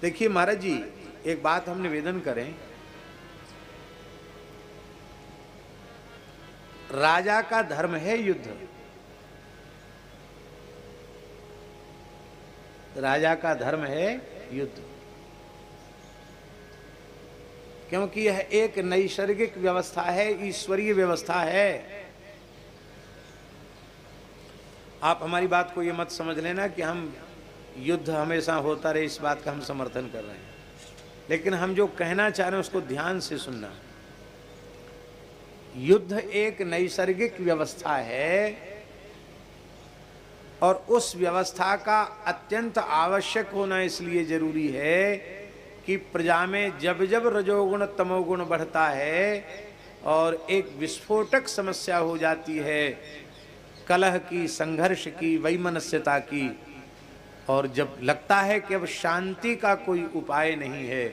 देखिए महाराज जी, एक बात हम निवेदन करें, राजा का धर्म है युद्ध। राजा का धर्म है युद्ध, क्योंकि यह एक नैसर्गिक व्यवस्था है, ईश्वरीय व्यवस्था है। आप हमारी बात को ये मत समझ लेना कि हम युद्ध हमेशा होता रहे, इस बात का हम समर्थन कर रहे हैं, लेकिन हम जो कहना चाह रहे हैं उसको ध्यान से सुनना। युद्ध एक नैसर्गिक व्यवस्था है और उस व्यवस्था का अत्यंत आवश्यक होना इसलिए जरूरी है कि प्रजा में जब जब रजोगुण तमोगुण बढ़ता है और एक विस्फोटक समस्या हो जाती है, कलह की, संघर्ष की, वैमनस्यता की, और जब लगता है कि अब शांति का कोई उपाय नहीं है,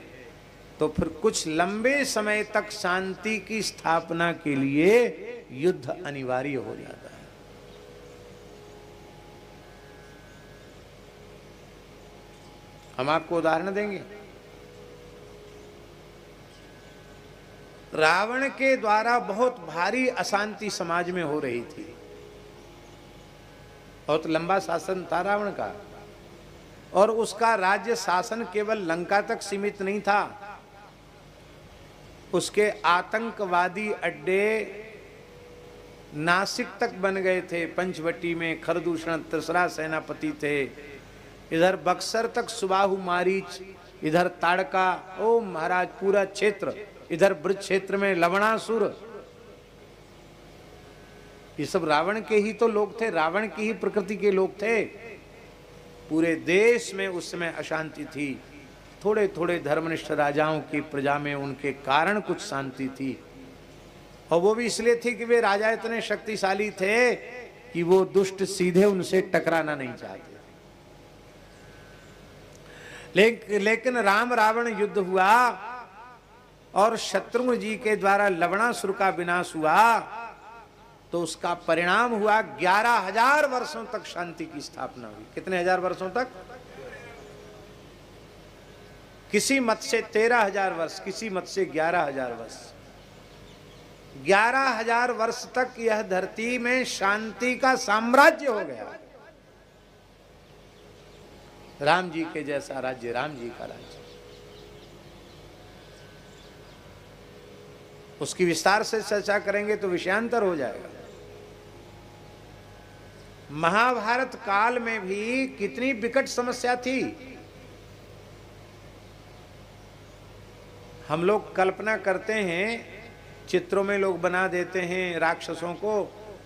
तो फिर कुछ लंबे समय तक शांति की स्थापना के लिए युद्ध अनिवार्य हो जाता है। हम आपको उदाहरण देंगे। रावण के द्वारा बहुत भारी अशांति समाज में हो रही थी। बहुत लंबा शासन था रावण का, और उसका राज्य शासन केवल लंका तक सीमित नहीं था। उसके आतंकवादी अड्डे नासिक तक बन गए थे। पंचवटी में खरदूषण तीसरा सेनापति थे, इधर बक्सर तक सुबाहु मारीच, इधर ताड़का, ओ महाराज पूरा क्षेत्र, इधर ब्रज क्षेत्र में लवणासुर। ये सब रावण के ही तो लोग थे, रावण की ही प्रकृति के लोग थे। पूरे देश में उस समय अशांति थी। थोड़े थोड़े धर्मनिष्ठ राजाओं की प्रजा में उनके कारण कुछ शांति थी, और वो भी इसलिए थी कि वे राजा इतने शक्तिशाली थे कि वो दुष्ट सीधे उनसे टकराना नहीं चाहते। लेकिन राम रावण युद्ध हुआ और शत्रुघ्न जी के द्वारा लवणासुर का विनाश हुआ, तो उसका परिणाम हुआ 11,000 वर्षों तक शांति की स्थापना हुई। कितने हजार वर्षों तक? किसी मत से 13,000 वर्ष, किसी मत से 11,000 वर्ष। 11,000 वर्ष तक यह धरती में शांति का साम्राज्य हो गया। राम जी के जैसा राज्य, राम जी का राज्य। उसकी विस्तार से चर्चा करेंगे तो विषयांतर हो जाएगा। महाभारत काल में भी कितनी विकट समस्या थी। हम लोग कल्पना करते हैं, चित्रों में लोग बना देते हैं राक्षसों को,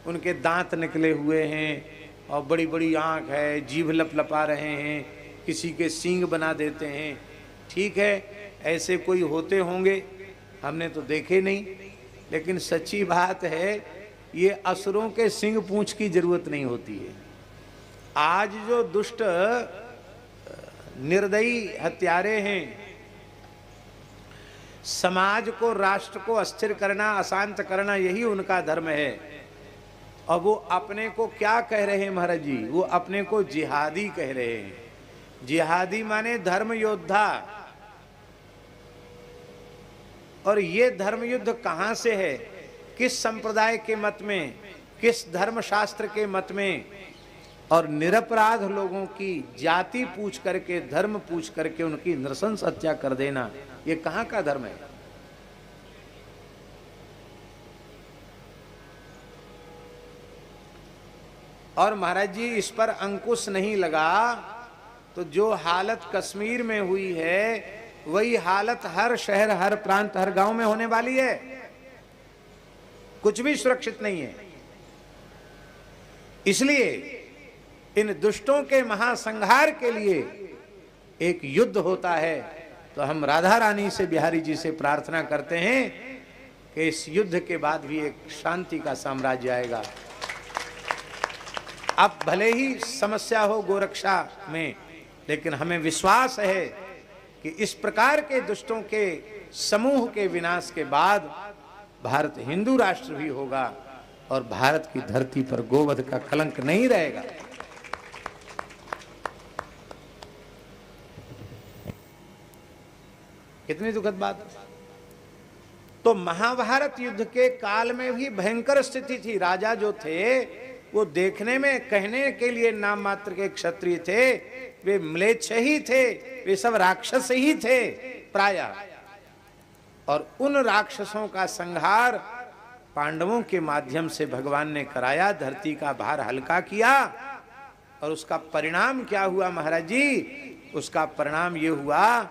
उनके दांत निकले हुए हैं और बड़ी बड़ी आंख है, जीभ लपलपा रहे हैं, किसी के सींग बना देते हैं। ठीक है, ऐसे कोई होते होंगे, हमने तो देखे नहीं, लेकिन सच्ची बात है ये असुरों के सिंग पूंछ की जरूरत नहीं होती है। आज जो दुष्ट निर्दयी हत्यारे हैं, समाज को, राष्ट्र को अस्थिर करना, अशांत करना, यही उनका धर्म है। और वो अपने को क्या कह रहे हैं महाराज जी? वो अपने को जिहादी कह रहे हैं। जिहादी माने धर्म योद्धा। और ये धर्म युद्ध कहां से है? किस संप्रदाय के मत में, किस धर्म शास्त्र के मत में? और निरपराध लोगों की जाति पूछ करके, धर्म पूछ करके उनकी नृशंस हत्या कर देना, ये कहां का धर्म है? और महाराज जी इस पर अंकुश नहीं लगा तो जो हालत कश्मीर में हुई है वही हालत हर शहर, हर प्रांत, हर गांव में होने वाली है। कुछ भी सुरक्षित नहीं है। इसलिए इन दुष्टों के महासंहार के लिए एक युद्ध होता है। तो हम राधा रानी से, बिहारी जी से प्रार्थना करते हैं कि इस युद्ध के बाद भी एक शांति का साम्राज्य आएगा। अब भले ही समस्या हो गोरक्षा में, लेकिन हमें विश्वास है कि इस प्रकार के दुष्टों के समूह के विनाश के बाद भारत हिंदू राष्ट्र भी होगा। और भारत की धरती पर गोवध का कलंक नहीं रहेगा। कितनी दुखद बात। तो महाभारत युद्ध के काल में भी भयंकर स्थिति थी। राजा जो थे वो देखने में कहने के लिए नाम मात्र के क्षत्रिय थे, वे म्लेच्छ ही थे, वे सब राक्षस ही थे प्रायः। और उन राक्षसों का संहार पांडवों के माध्यम से भगवान ने कराया, धरती का भार हल्का किया। और उसका परिणाम क्या हुआ महाराज जी? उसका परिणाम ये हुआ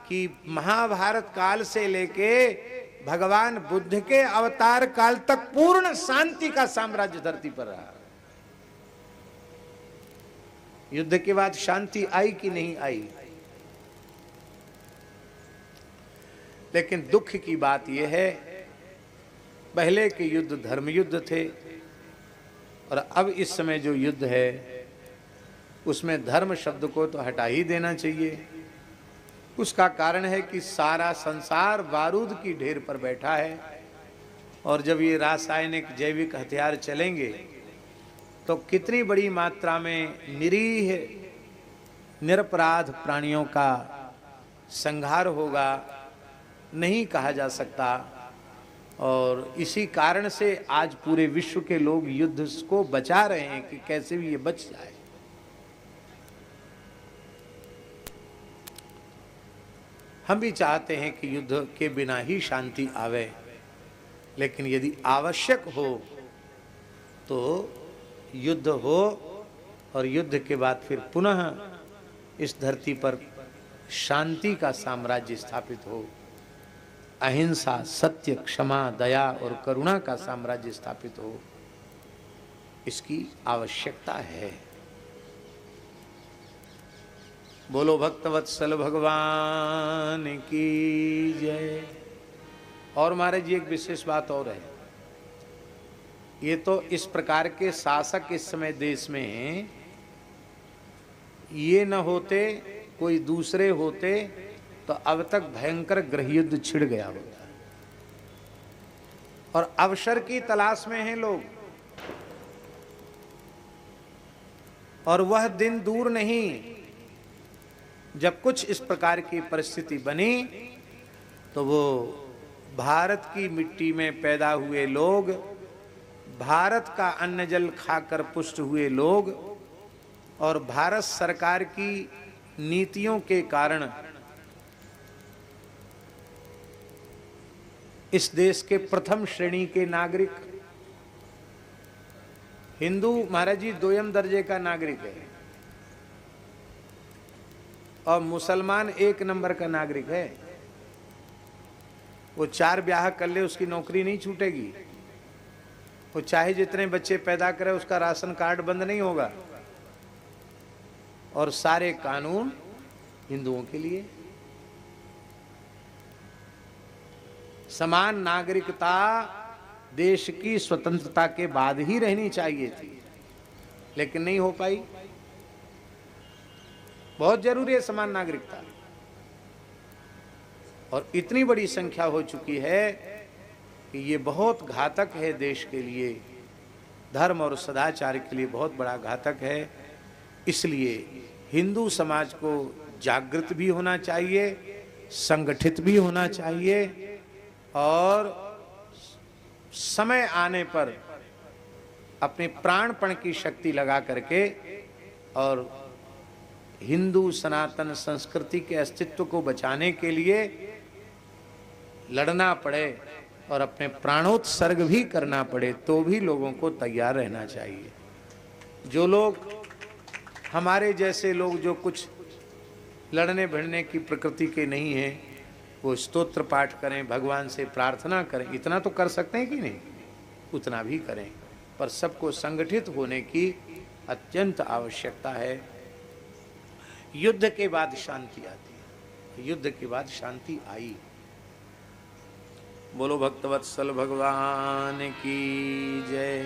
कि महाभारत काल से लेके भगवान बुद्ध के अवतार काल तक पूर्ण शांति का साम्राज्य धरती पर रहा। युद्ध के बाद शांति आई कि नहीं आई? लेकिन दुख की बात यह है, पहले के युद्ध धर्म युद्ध थे और अब इस समय जो युद्ध है उसमें धर्म शब्द को तो हटा ही देना चाहिए। उसका कारण है कि सारा संसार बारूद की ढेर पर बैठा है और जब ये रासायनिक जैविक हथियार चलेंगे तो कितनी बड़ी मात्रा में निरीह निरपराध प्राणियों का संहार होगा नहीं कहा जा सकता। और इसी कारण से आज पूरे विश्व के लोग युद्ध को बचा रहे हैं कि कैसे भी ये बच जाए। हम भी चाहते हैं कि युद्ध के बिना ही शांति आवे, लेकिन यदि आवश्यक हो तो युद्ध हो और युद्ध के बाद फिर पुनः इस धरती पर शांति का साम्राज्य स्थापित हो, अहिंसा, सत्य, क्षमा, दया और करुणा का साम्राज्य स्थापित हो, इसकी आवश्यकता है। बोलो भक्तवत्सल भगवान की जय। और महाराज जी एक विशेष बात और है, ये तो इस प्रकार के शासक इस समय देश में हैं, ये न होते कोई दूसरे होते तो अब तक भयंकर गृह युद्ध छिड़ गया होता। और अवसर की तलाश में हैं लोग, और वह दिन दूर नहीं जब कुछ इस प्रकार की परिस्थिति बनी तो वो भारत की मिट्टी में पैदा हुए लोग, भारत का अन्न जल खाकर पुष्ट हुए लोग और भारत सरकार की नीतियों के कारण इस देश के प्रथम श्रेणी के नागरिक, हिंदू महाराज जी दोयम दर्जे का नागरिक है और मुसलमान एक नंबर का नागरिक है। वो 4 ब्याह कर ले उसकी नौकरी नहीं छूटेगी, वो चाहे जितने बच्चे पैदा करे उसका राशन कार्ड बंद नहीं होगा। और सारे कानून हिंदुओं के लिए। समान नागरिकता देश की स्वतंत्रता के बाद ही रहनी चाहिए थी, लेकिन नहीं हो पाई। बहुत जरूरी है समान नागरिकता, और इतनी बड़ी संख्या हो चुकी है कि ये बहुत घातक है देश के लिए, धर्म और सदाचार के लिए बहुत बड़ा घातक है। इसलिए हिंदू समाज को जागृत भी होना चाहिए, संगठित भी होना चाहिए और समय आने पर अपने प्राणपण की शक्ति लगा करके और हिंदू सनातन संस्कृति के अस्तित्व को बचाने के लिए लड़ना पड़े और अपने प्राणोत्सर्ग भी करना पड़े तो भी लोगों को तैयार रहना चाहिए। जो लोग हमारे जैसे लोग जो कुछ लड़ने भिड़ने की प्रकृति के नहीं हैं, वो स्तोत्र पाठ करें, भगवान से प्रार्थना करें, इतना तो कर सकते हैं कि नहीं, उतना भी करें। पर सबको संगठित होने की अत्यंत आवश्यकता है। युद्ध के बाद शांति आती है, युद्ध के बाद शांति आई। बोलो भक्तवत्सल भगवान की जय।